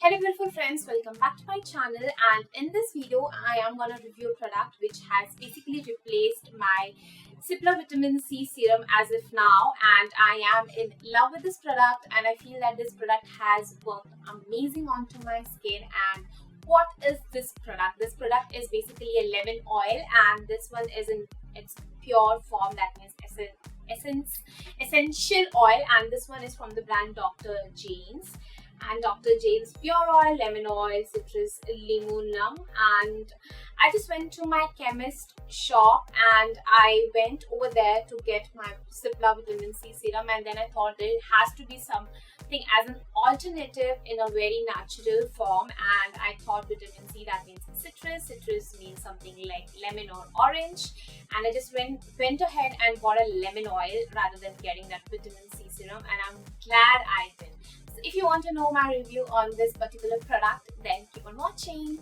Hello beautiful friends, welcome back to my channel, and in this video I am going to review a product which has basically replaced my Cipla Vitamin C serum as of now, and I am in love with this product and I feel that this product has worked amazing onto my skin. And what is this product? This product is basically a lemon oil, and this one is in its pure form, that means essential oil, and this one is from the brand Dr. Jane's. And Dr. Jane's Pure Oil, Lemon Oil, Citrus Limonum. And I just went to my chemist shop and I went over there to get my Cipla Vitamin C serum, and then I thought that it has to be something as an alternative in a very natural form. And I thought vitamin C, that means citrus means something like lemon or orange, and I just went ahead and bought a lemon oil rather than getting that vitamin C serum, and I'm glad I did. If you want to know my review on this particular product, then keep on watching.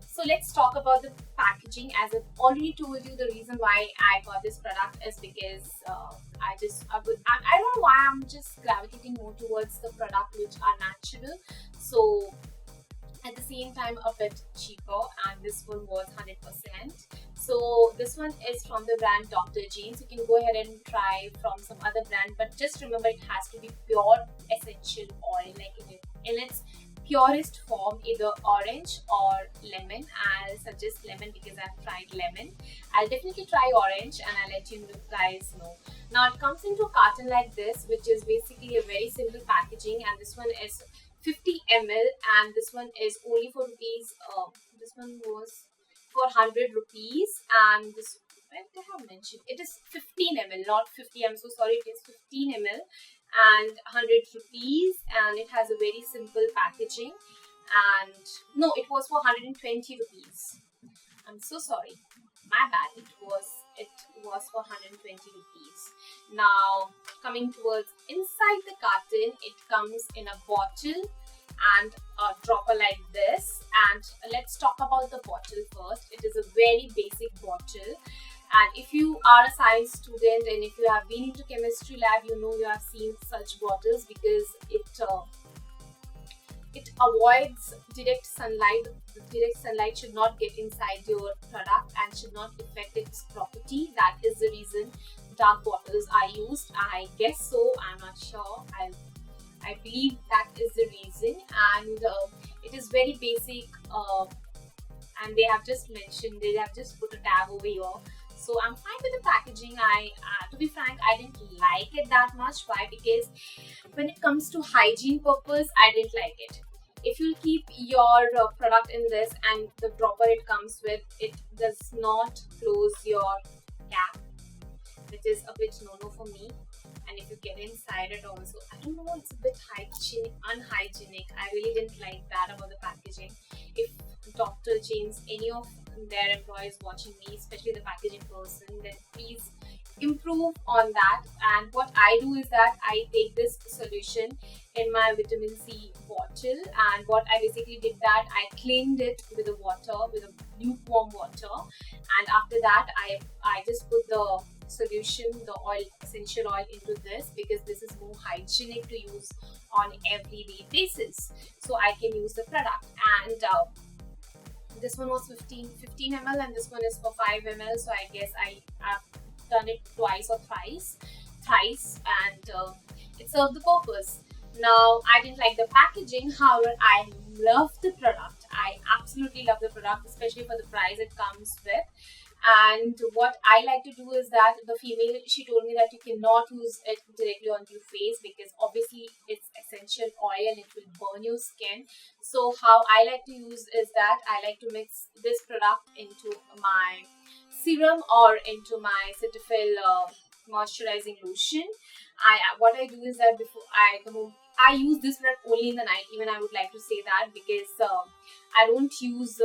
So let's talk about the packaging. As I've already told you, the reason why I got this product is because I don't know why I'm just gravitating more towards the product which are natural. So at the same time a bit cheaper, and this one was 100%. So this one is from the brand Dr. Jane's. You can go ahead and try from some other brand, but just remember it has to be pure essential oil, like in its purest form, either orange or lemon. I'll suggest lemon because I've tried lemon. I'll definitely try orange and I'll let you guys know. Now it comes into a carton like this, which is basically a very simple packaging, and this one is 50 ml, and this one is only for rupees. This one was for 100 rupees, and this, when they have mentioned, it is 15 ml, not 50. I'm so sorry, it is 15 ml and 100 rupees, and it has a very simple packaging. And no, it was for 120 rupees. I'm so sorry, my bad. It was for 120 rupees. Now coming towards inside the carton, it comes in a bottle and a dropper like this. And let's talk about the bottle first. It is a very basic bottle, and if you are a science student and if you have been into chemistry lab, you know you have seen such bottles, because it avoids direct sunlight. The direct sunlight should not get inside your product and should not affect its property. That is the reason dark bottles are used. I guess so, I'm not sure. I believe that is the reason. And it is very basic, and they have just put a tag over here. So I'm fine with the packaging. To be frank, I didn't like it that much. Why? Because when it comes to hygiene purpose, I didn't like it. If you keep your product in this, and the dropper it comes with, it does not close your cap, which is a bit no-no for me. And if you get inside it also, I don't know, it's a bit unhygienic. I really didn't like that about the packaging. If Dr. Jane's, any of their employees watching me, especially the packaging person, then please improve on that. And what I do is that I take this solution in my vitamin C bottle, and what I basically did that I cleaned it with a lukewarm water, and after that I just put the solution, the oil, essential oil, into this, because this is more hygienic to use on everyday basis, so I can use the product. And this one was 15 ml, and this one is for 5 ml, so I guess I have done it twice or thrice, and it served the purpose. Now I didn't like the packaging, however I love the product. I absolutely love the product, especially for the price it comes with. And what I like to do is that the female, she told me that you cannot use it directly onto your face, because obviously it's essential oil and it will burn your skin. So how I like to use is that I like to mix this product into my serum or into my Cetaphil moisturizing lotion. What I do is that I use this product only in the night. Even I would like to say that, because I don't use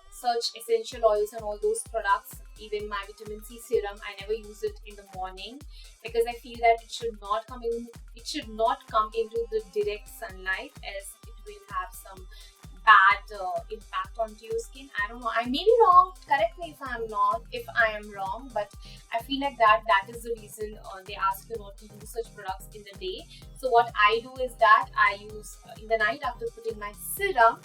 such essential oils and all those products. Even my vitamin C serum, I never use it in the morning, because I feel that it should not come into the direct sunlight, as it will have some bad impact onto your skin. I don't know, I may be wrong, correct me if I am wrong, but I feel like that is the reason they ask you not to use such products in the day. So what I do is that I use in the night after putting my serum,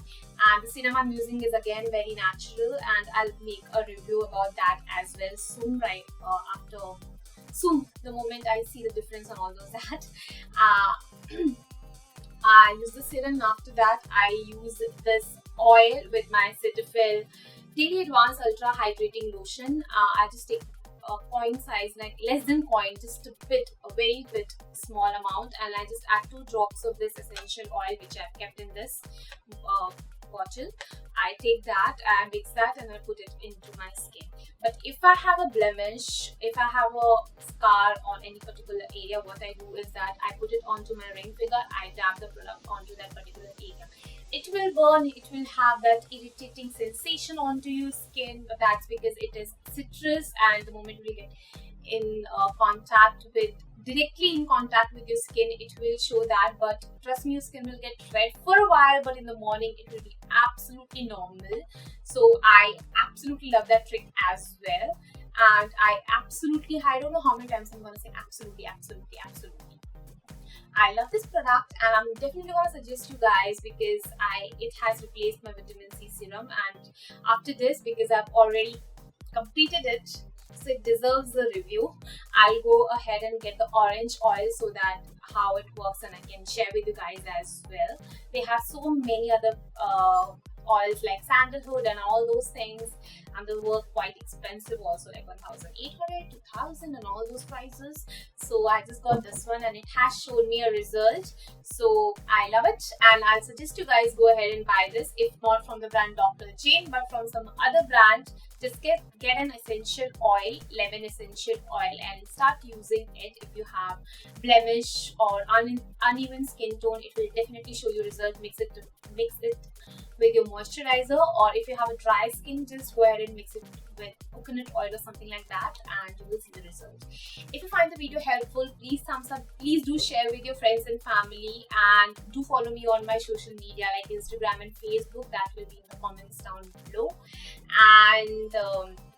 and the serum I'm using is again very natural, and I'll make a review about that as well soon, right soon, the moment I see the difference and all those that. I use the serum, and after that I use this oil with my Cetaphil Daily Advanced Ultra Hydrating Lotion. I just take a coin size, like less than coin, just a very bit small amount, and I just add 2 drops of this essential oil which I've kept in this bottle. I take that, I mix that, and I put it into my skin. But if I have a blemish, if I have a scar on any particular area, what I do is that I put it onto my ring finger, I dab the product onto that particular area. It will burn, it will have that irritating sensation onto your skin, but that's because it is citrus, and the moment we get in directly in contact with your skin, it will show that. But trust me, your skin will get red for a while, but in the morning it will be absolutely normal. So I absolutely love that trick as well, and I don't know how many times I'm gonna say absolutely. I love this product, and I'm definitely gonna suggest you guys because it has replaced my vitamin C serum, and after this, because I've already completed it, so it deserves the review, I'll go ahead and get the orange oil so that how it works and I can share with you guys as well. They have so many other oils like sandalwood and all those things, and they were quite expensive also, like 1,800, 2,000 and all those prices. So I just got this one, and it has shown me a result, so I love it, and I'll suggest you guys go ahead and buy this, if not from the brand Dr. Jane but from some other brand. Just get an essential oil, lemon essential oil, and start using it. If you have blemish or uneven skin tone, it will definitely show you result. Mix it with your moisturizer, or if you have a dry skin, just go ahead and mix it with coconut oil or something like that, and you will see the result. If you find the video helpful, please thumbs up, please do share with your friends and family, and do follow me on my social media like Instagram and Facebook. That will be in the comments down below. And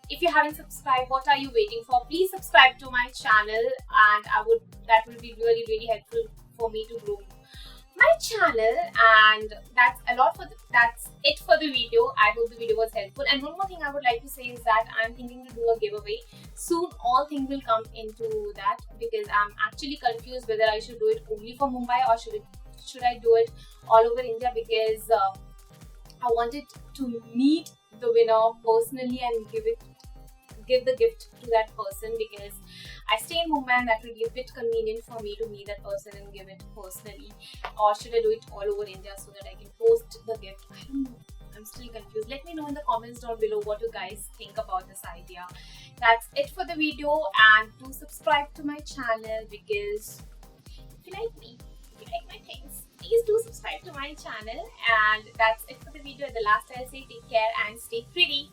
if you haven't subscribed, what are you waiting for? Please subscribe to my channel, and that will be really helpful for me to grow my channel. And that's it for the video. I hope the video was helpful. And one more thing I would like to say is that I'm thinking to do a giveaway soon. All things will come into that, because I'm actually confused whether I should do it only for Mumbai or should I do it all over India, because I wanted to meet the winner personally and give the gift to that person, because I stay in Mumbai and that will be a bit convenient for me to meet that person and give it personally. Or should I do it all over India so that I can post the gift? I don't know. I'm still confused. Let me know in the comments down below what you guys think about this idea. That's it for the video, and do subscribe to my channel, because if you like me, if you like my things, please do subscribe to my channel. And that's it for the video. At the last, I'll say take care and stay pretty.